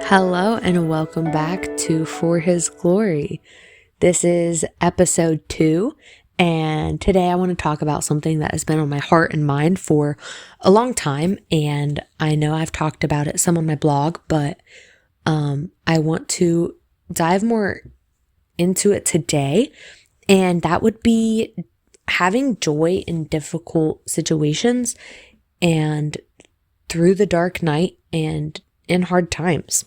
Hello and welcome back to For His Glory. This is episode 2, and today I want to talk about something that has been on my heart and mind for a long time, and I know I've talked about it some on my blog, but I want to dive more into it today, and that would be having joy in difficult situations and through the dark night and in hard times.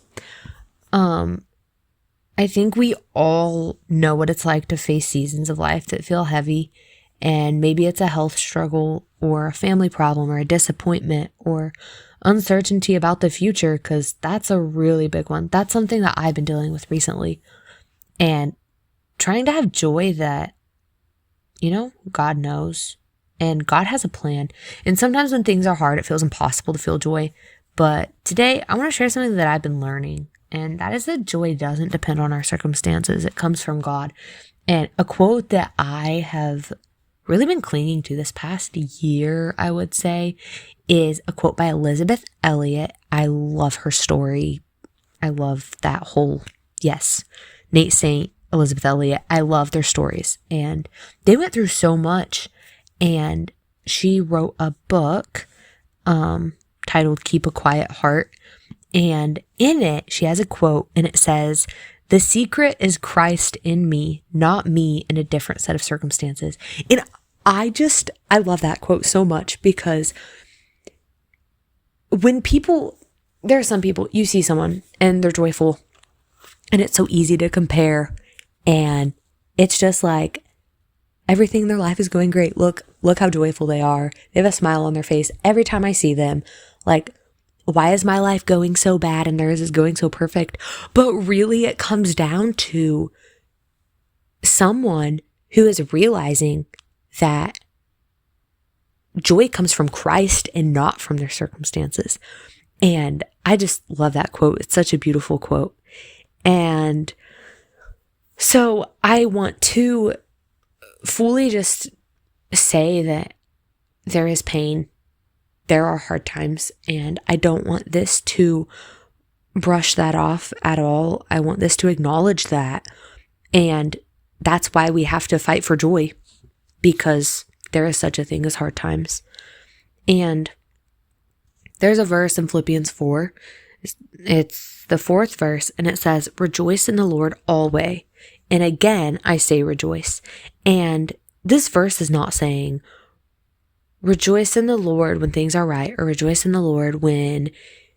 I think we all know what it's like to face seasons of life that feel heavy, and maybe it's a health struggle or a family problem or a disappointment or uncertainty about the future, because that's a really big one. That's something that I've been dealing with recently, and trying to have joy that, God knows and God has a plan. And sometimes when things are hard, it feels impossible to feel joy. But today I want to share something that I've been learning, and that is that joy doesn't depend on our circumstances. It comes from God. And a quote that I have really been clinging to this past year, I would say, is a quote by Elisabeth Elliot. I love her story. I love that whole, Nate Saint, Elisabeth Elliot. I love their stories. And they went through so much. And she wrote a book titled Keep a Quiet Heart. And in it, she has a quote, and it says, "The secret is Christ in me, not me in a different set of circumstances." And I love that quote so much, because there are some people, you see someone and they're joyful and it's so easy to compare, and it's just like everything in their life is going great. Look how joyful they are. They have a smile on their face every time I see them. Like, why is my life going so bad and theirs is going so perfect? But really, it comes down to someone who is realizing that joy comes from Christ and not from their circumstances. And I just love that quote. It's such a beautiful quote. And so I want to fully just say that there is pain. There are hard times, and I don't want this to brush that off at all. I want this to acknowledge that. And that's why we have to fight for joy, because there is such a thing as hard times. And there's a verse in Philippians 4. It's the 4th verse, and it says, "Rejoice in the Lord always. And again, I say rejoice." And this verse is not saying rejoice in the Lord when things are right, or rejoice in the Lord when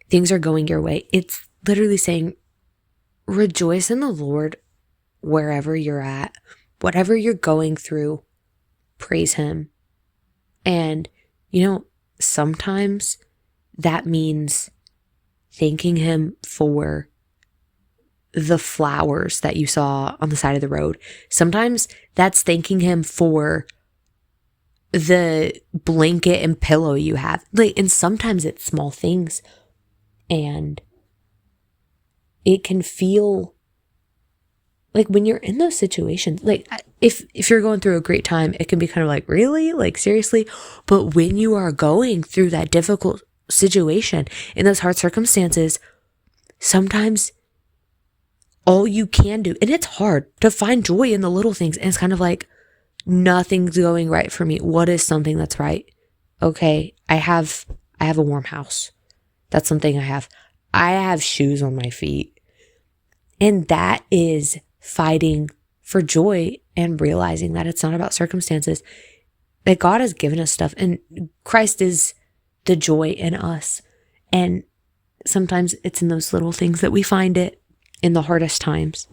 things are going your way. It's literally saying rejoice in the Lord wherever you're at, whatever you're going through, praise Him. And, sometimes that means thanking Him for the flowers that you saw on the side of the road. Sometimes that's thanking Him for the blanket and pillow you have. And sometimes it's small things, and it can feel like when you're in those situations, like if you're going through a great time, it can be kind of like, really? Like, seriously? But when you are going through that difficult situation in those hard circumstances, sometimes all you can do, and it's hard to find joy in the little things, and it's kind of like, nothing's going right for me. What is something that's right? Okay, I have a warm house. That's something I have. I have shoes on my feet. And that is fighting for joy and realizing that it's not about circumstances, that God has given us stuff, and Christ is the joy in us. And sometimes it's in those little things that we find it in the hardest times.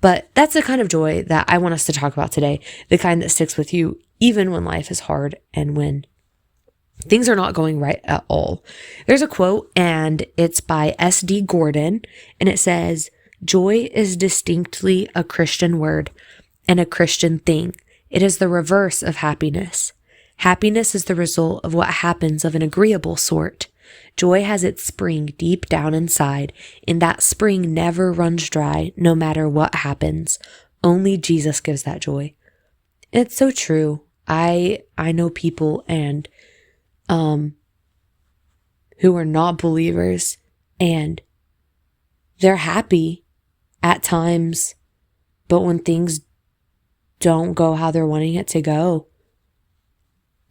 But that's the kind of joy that I want us to talk about today, the kind that sticks with you even when life is hard and when things are not going right at all. There's a quote, and it's by S.D. Gordon, and it says, "Joy is distinctly a Christian word and a Christian thing. It is the reverse of happiness. Happiness is the result of what happens of an agreeable sort. Joy has its spring deep down inside, and that spring never runs dry, no matter what happens. Only Jesus gives that joy." It's so true. I know people and who are not believers, and they're happy at times, but when things don't go how they're wanting it to go,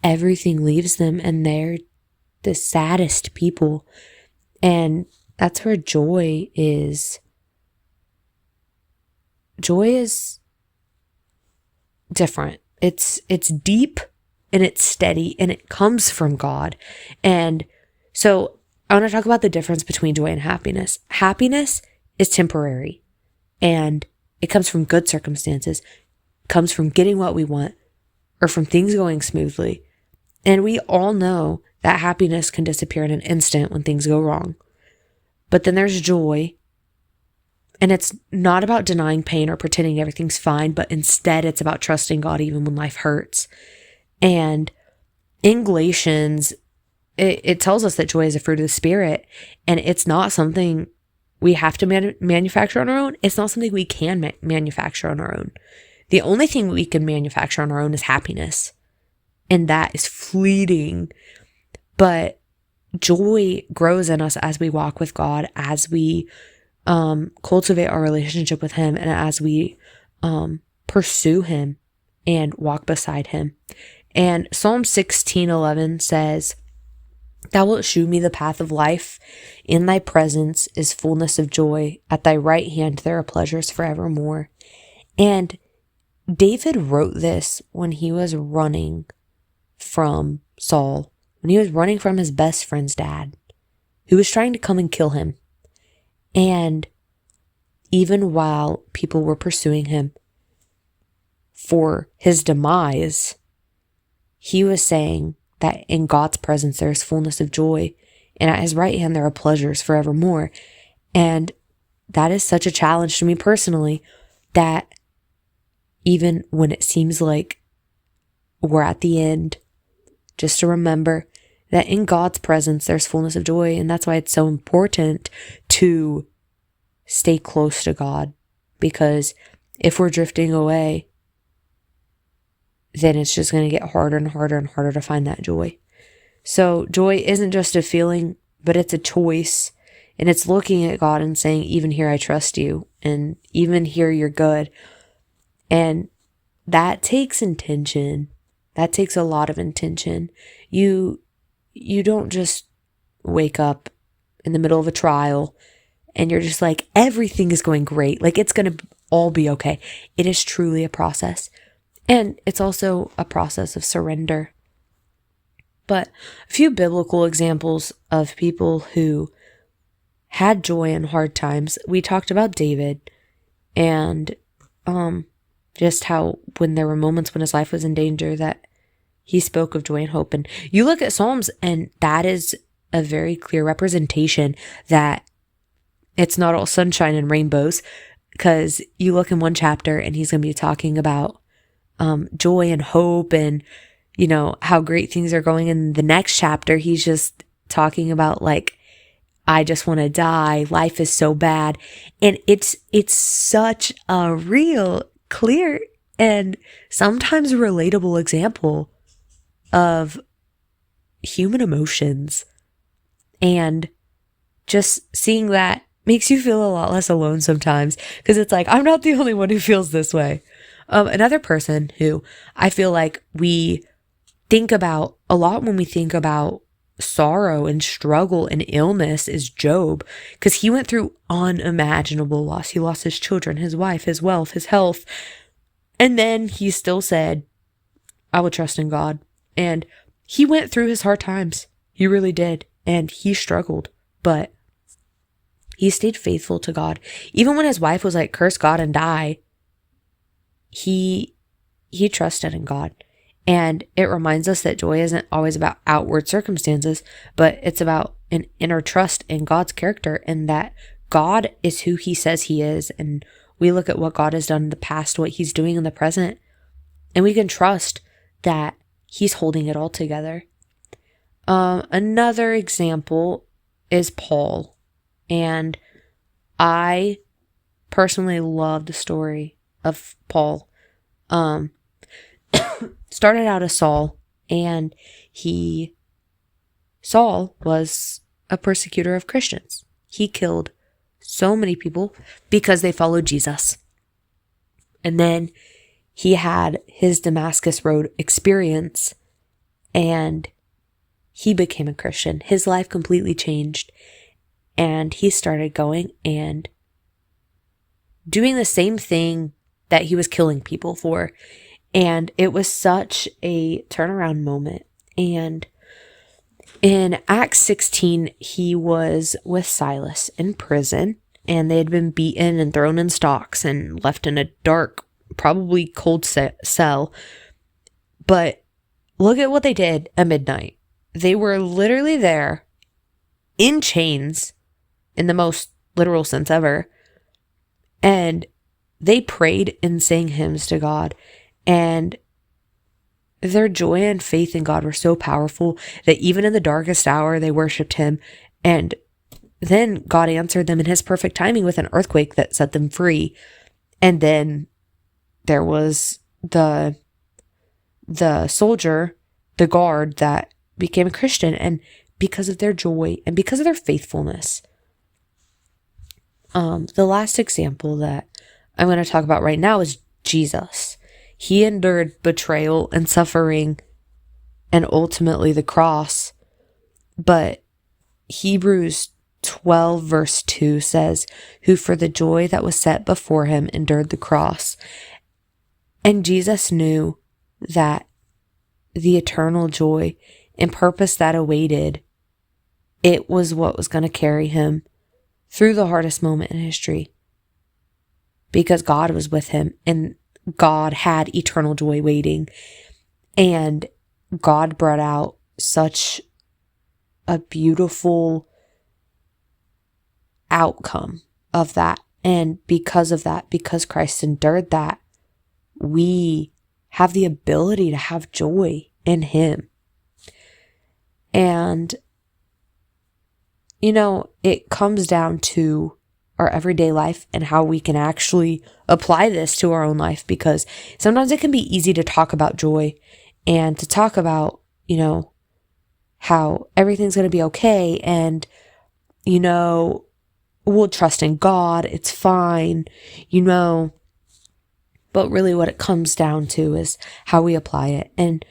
everything leaves them and they're the saddest people. And that's where joy is. Joy is different. It's deep and it's steady and it comes from God. And so I want to talk about the difference between joy and happiness. Happiness is temporary and it comes from good circumstances, it comes from getting what we want or from things going smoothly. And we all know that happiness can disappear in an instant when things go wrong. But then there's joy, and it's not about denying pain or pretending everything's fine, but instead it's about trusting God even when life hurts. And in Galatians, it tells us that joy is a fruit of the Spirit, and it's not something we have to manufacture on our own. It's not something we can manufacture on our own. The only thing we can manufacture on our own is happiness, and that is fleeting. But joy grows in us as we walk with God, as we cultivate our relationship with Him, and as we pursue Him and walk beside Him. And Psalm 16:11 says, "Thou wilt shew me the path of life. In thy presence is fullness of joy. At thy right hand there are pleasures forevermore." And David wrote this when he was running from Saul, when he was running from his best friend's dad, who was trying to come and kill him. And even while people were pursuing him for his demise, he was saying that in God's presence there is fullness of joy, and at His right hand there are pleasures forevermore. And that is such a challenge to me personally, that even when it seems like we're at the end, just to remember that in God's presence there's fullness of joy. And that's why it's so important to stay close to God, because if we're drifting away, then it's just going to get harder and harder and harder to find that joy. So joy isn't just a feeling, but it's a choice. And it's looking at God and saying, even here I trust you, and even here you're good. And that takes intention. That takes a lot of intention. You don't just wake up in the middle of a trial and you're just like, everything is going great, like it's going to all be okay. It is truly a process. And it's also a process of surrender. But a few biblical examples of people who had joy in hard times. We talked about David, and just how when there were moments when his life was in danger that he spoke of joy and hope. And you look at Psalms, and that is a very clear representation that it's not all sunshine and rainbows, because you look in one chapter and he's going to be talking about joy and hope and, you know, how great things are going. In the next chapter, he's just talking about like, I just want to die. Life is so bad. And it's such a real, clear, and sometimes relatable example of human emotions. And just seeing that makes you feel a lot less alone sometimes, because it's like, I'm not the only one who feels this way. Another person who I feel like we think about a lot when we think about sorrow and struggle and illness is Job, because he went through unimaginable loss. He lost his children, his wife, his wealth, his health. And then he still said, I would trust in God. And he went through his hard times. He really did. And he struggled, but he stayed faithful to God. Even when his wife was like, curse God and die, he trusted in God. And it reminds us that joy isn't always about outward circumstances, but it's about an inner trust in God's character, and that God is who He says He is. And we look at what God has done in the past, what He's doing in the present, and we can trust that He's holding it all together. Another example is Paul. And I personally love the story of Paul. Started out as Saul, and Saul was a persecutor of Christians. He killed so many people because they followed Jesus. And then he had his Damascus Road experience and he became a Christian. His life completely changed and he started going and doing the same thing that he was killing people for. And it was such a turnaround moment. And in Acts 16, he was with Silas in prison, and they had been beaten and thrown in stocks and left in a dark, probably cold cell. But look at what they did at midnight. They were literally there in chains, in the most literal sense ever, and they prayed and sang hymns to God. And their joy and faith in God were so powerful that even in the darkest hour, they worshiped him. And then God answered them in his perfect timing with an earthquake that set them free. And then there was the soldier, the guard that became a Christian. And because of their joy and because of their faithfulness. The last example that I'm going to talk about right now is Jesus. He endured betrayal and suffering and ultimately the cross. But Hebrews 12 verse 2 says, who for the joy that was set before him endured the cross. And Jesus knew that the eternal joy and purpose that awaited, it was what was going to carry him through the hardest moment in history. Because God was with him and God had eternal joy waiting. And God brought out such a beautiful outcome of that. And because of that, because Christ endured that, we have the ability to have joy in him. And, it comes down to our everyday life and how we can actually apply this to our own life, because sometimes it can be easy to talk about joy and to talk about, how everything's going to be okay and, we'll trust in God, it's fine, but really what it comes down to is how we apply it. And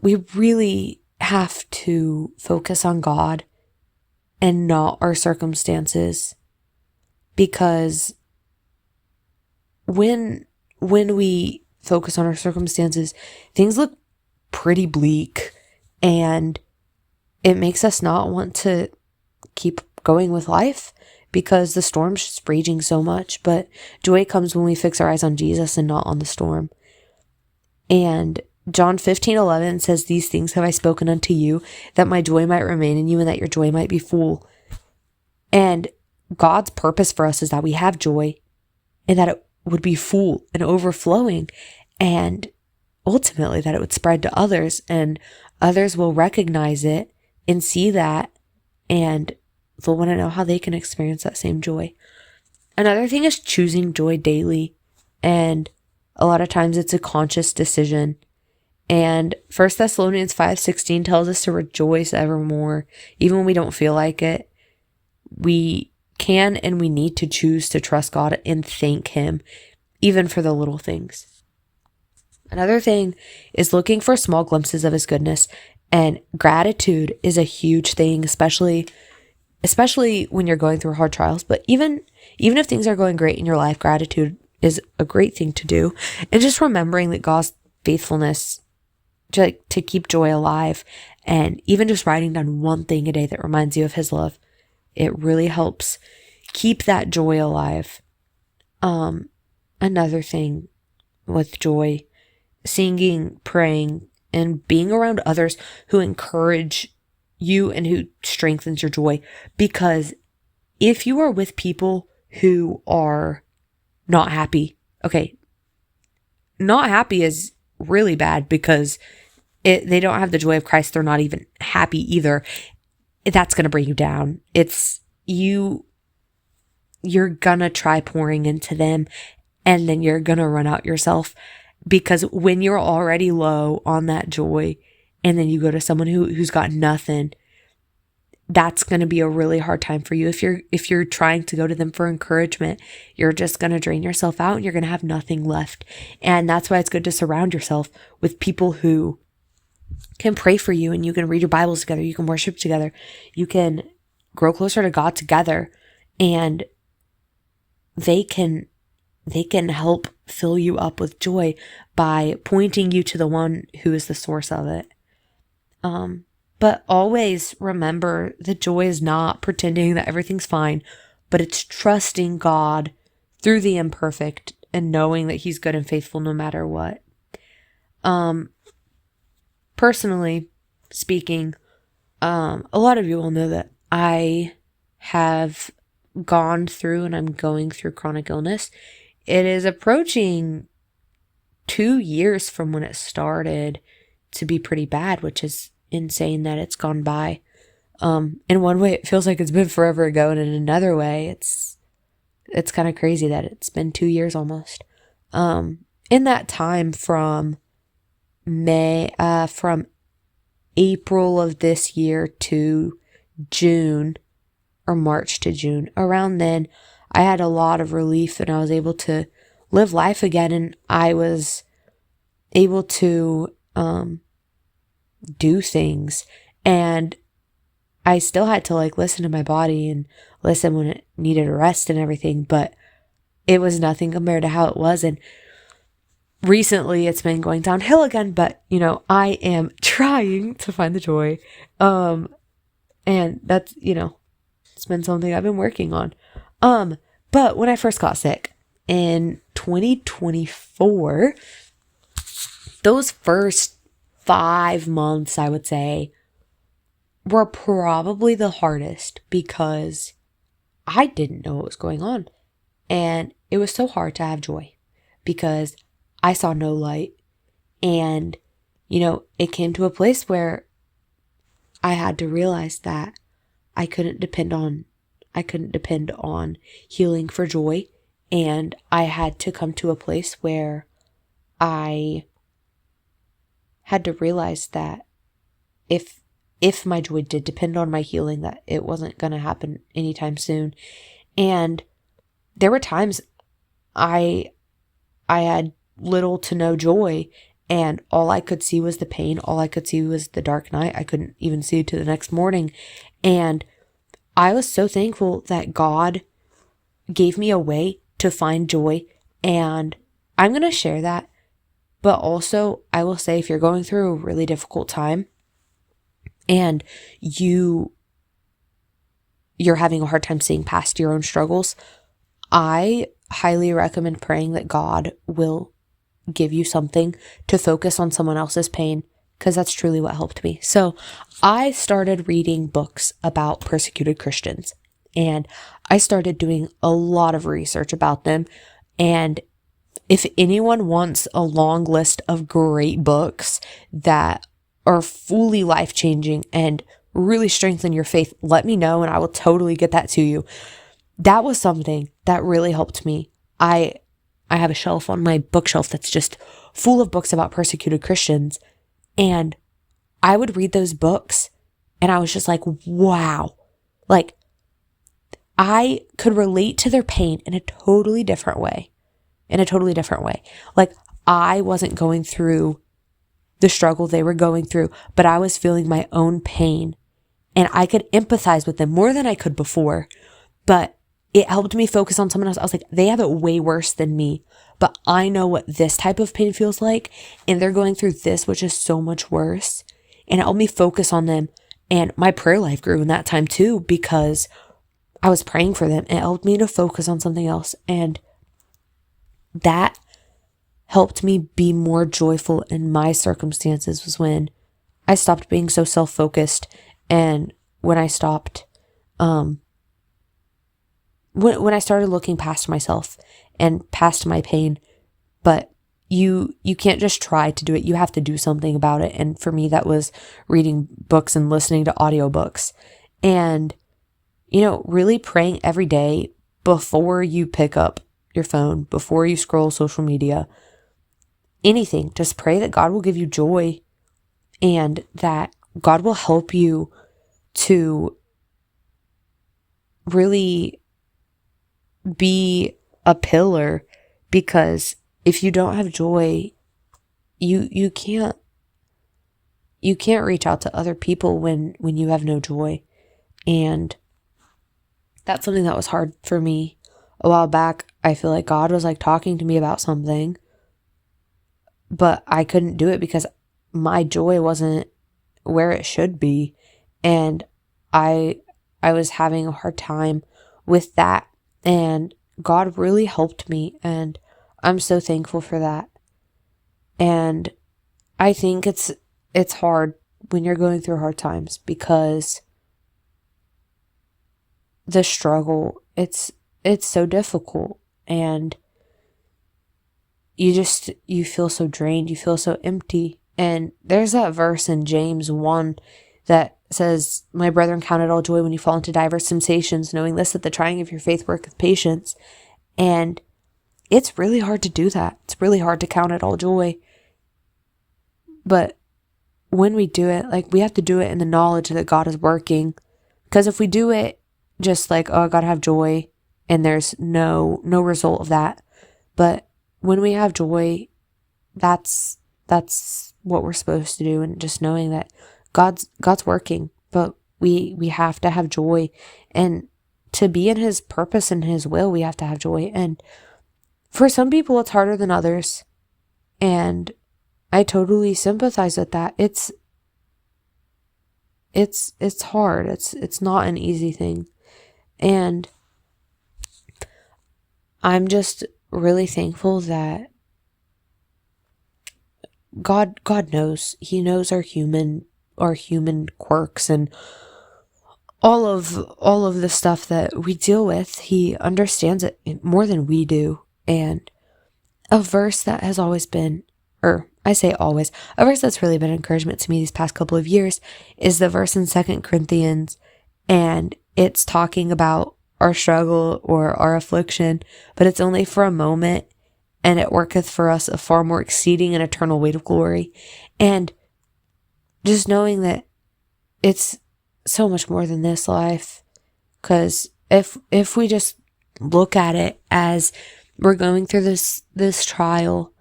we really have to focus on God and not our circumstances, because when we focus on our circumstances, things look pretty bleak and it makes us not want to keep going with life because the storm's just raging so much. But joy comes when we fix our eyes on Jesus and not on the storm. And John 15:11 says, these things have I spoken unto you, that my joy might remain in you and that your joy might be full. And God's purpose for us is that we have joy and that it would be full and overflowing, and ultimately that it would spread to others, and others will recognize it and see that, and they'll want to know how they can experience that same joy. Another thing is choosing joy daily. And a lot of times it's a conscious decision. And 1 Thessalonians 5:16 tells us to rejoice evermore. Even when we don't feel like it, we can and we need to choose to trust God and thank him, even for the little things. Another thing is looking for small glimpses of his goodness. And gratitude is a huge thing, especially when you're going through hard trials. But even if things are going great in your life, gratitude is a great thing to do. And just remembering that God's faithfulness to keep joy alive, and even just writing down one thing a day that reminds you of his love, it really helps keep that joy alive. Another thing with joy, singing, praying, and being around others who encourage you and who strengthens your joy. Because if you are with people who are not happy, not happy is really bad, because they don't have the joy of Christ. They're not even happy either. That's going to bring you down. You're gonna try pouring into them, and then you're gonna run out yourself, because when you're already low on that joy and then you go to someone who's got nothing, that's going to be a really hard time for you. If you're trying to go to them for encouragement, you're just going to drain yourself out and you're going to have nothing left. And that's why it's good to surround yourself with people who can pray for you, and you can read your Bibles together. You can worship together. You can grow closer to God together, and they can help fill you up with joy by pointing you to the one who is the source of it. But always remember that joy is not pretending that everything's fine, but it's trusting God through the imperfect and knowing that He's good and faithful no matter what. Personally speaking, a lot of you will know that I have gone through and I'm going through chronic illness. It is approaching 2 years from when it started to be pretty bad, which is insane that it's gone by. In one way, it feels like it's been forever ago, and in another way, it's kind of crazy that it's been 2 years almost. In that time from April of this year to June, or March to June, around then, I had a lot of relief and I was able to live life again, and I was able to do things, and I still had to listen to my body and listen when it needed a rest and everything, but it was nothing compared to how it was. And recently it's been going downhill again, but I am trying to find the joy. And that's, it's been something I've been working on. But when I first got sick in 2024, those first 5 months, I would say, were probably the hardest because I didn't know what was going on. And it was so hard to have joy because I saw no light. And, it came to a place where I had to realize that I couldn't depend on healing for joy. And I had to come to a place where I had to realize that if my joy did depend on my healing, that it wasn't going to happen anytime soon. And there were times I had little to no joy, and all I could see was the pain. All I could see was the dark night. I couldn't even see to the next morning. And I was so thankful that God gave me a way to find joy. And I'm going to share that. But also, I will say, if you're going through a really difficult time and you're having a hard time seeing past your own struggles, I highly recommend praying that God will give you something to focus on someone else's pain, because that's truly what helped me. So I started reading books about persecuted Christians, and I started doing a lot of research about them. And if anyone wants a long list of great books that are fully life-changing and really strengthen your faith, let me know and I will totally get that to you. That was something that really helped me. I have a shelf on my bookshelf that's just full of books about persecuted Christians, and I would read those books and I was just like, wow, I could relate to their pain in a totally different way. I wasn't going through the struggle they were going through, but I was feeling my own pain, and I could empathize with them more than I could before. But it helped me focus on someone else. I was like, they have it way worse than me, but I know what this type of pain feels like, and they're going through this, which is so much worse. And it helped me focus on them. And my prayer life grew in that time too, because I was praying for them. It helped me to focus on something else. And that helped me be more joyful in my circumstances, was when I stopped being so self-focused, and when I stopped, when I started looking past myself and past my pain. But you can't just try to do it. You have to do something about it. And for me, that was reading books and listening to audiobooks, and, really praying every day before you pick up your phone, before you scroll social media, anything. Just pray that God will give you joy and that God will help you to really be a pillar, because if you don't have joy, you can't reach out to other people when you have no joy. And that's something that was hard for me a while back. I feel like God was like talking to me about something, but I couldn't do it because my joy wasn't where it should be. And I was having a hard time with that, and God really helped me, and I'm so thankful for that. And I think it's hard when you're going through hard times, because the struggle, it's so difficult, and you feel so drained, you feel so empty. And there's that verse in James 1 that says, "My brethren, count it all joy when you fall into diverse temptations, knowing this, that the trying of your faith worketh patience." And it's really hard to do that. It's really hard to count it all joy. But when we do it, like, we have to do it in the knowledge that God is working. Because if we do it just like, oh, I gotta have joy, and there's no result of that. But when we have joy, that's what we're supposed to do, and just knowing that God's working. But we have to have joy, and to be in His purpose and His will, we have to have joy. And for some people, it's harder than others, and I totally sympathize with that. It's hard. It's not an easy thing. And I'm just really thankful that God knows. He knows our human quirks and all of the stuff that we deal with. He understands it more than we do. And a verse that has always been, or I say always, a verse that's really been encouragement to me these past couple of years is the verse in 2 Corinthians, and it's talking about our struggle or our affliction, but it's only for a moment, and it worketh for us a far more exceeding and eternal weight of glory. And just knowing that it's so much more than this life, because if we just look at it as we're going through this trial,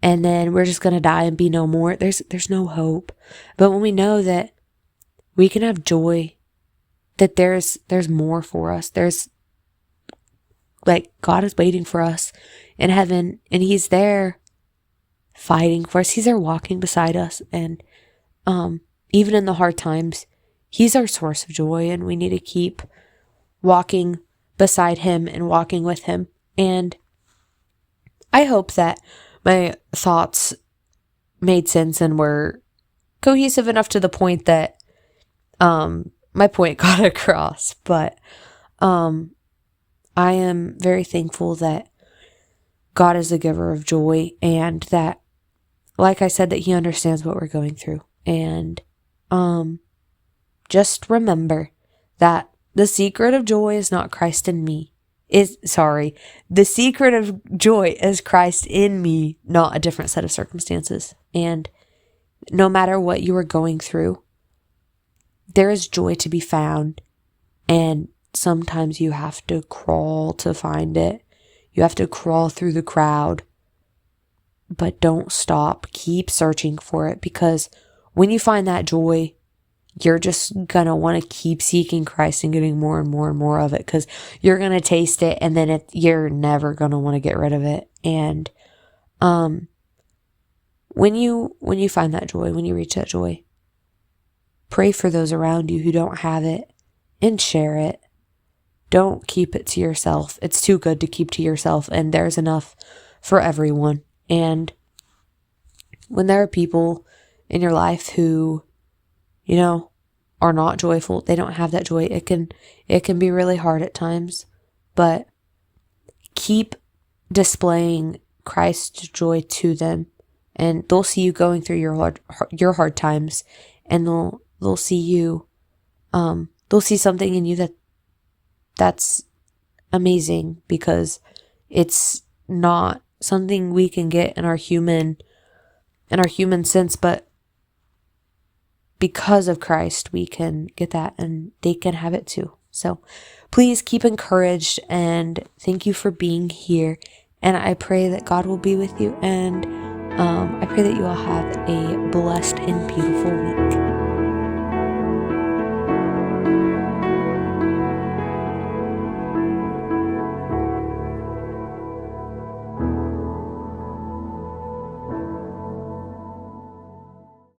and then we're just going to die and be no more, there's no hope. But when we know that we can have joy, that there's more for us, there's, like, God is waiting for us in heaven, and He's there fighting for us. He's there walking beside us. And even in the hard times, He's our source of joy, and we need to keep walking beside Him and walking with Him. And I hope that my thoughts made sense and were cohesive enough to the point that my point got across. But I am very thankful that God is the giver of joy, and that, like I said, that He understands what we're going through. And just remember that the secret of joy is not Christ in me. The secret of joy is Christ in me, not a different set of circumstances. And no matter what you are going through, there is joy to be found. And sometimes you have to crawl to find it. You have to crawl through the crowd. But don't stop. Keep searching for it, because when you find that joy, you're just going to want to keep seeking Christ and getting more and more and more of it, because you're going to taste it, and then you're never going to want to get rid of it. And when you find that joy, when you reach that joy, pray for those around you who don't have it, and share it. Don't keep it to yourself. It's too good to keep to yourself, and there's enough for everyone. And when there are people in your life who, are not joyful, they don't have that joy, it can be really hard at times. But keep displaying Christ's joy to them, and they'll see you going through your hard times, and they'll see you, they'll see something in you that's amazing, because it's not something we can get in our human sense, but because of Christ, we can get that, and they can have it too. So please keep encouraged, and thank you for being here. And I pray that God will be with you, and I pray that you all have a blessed and beautiful week.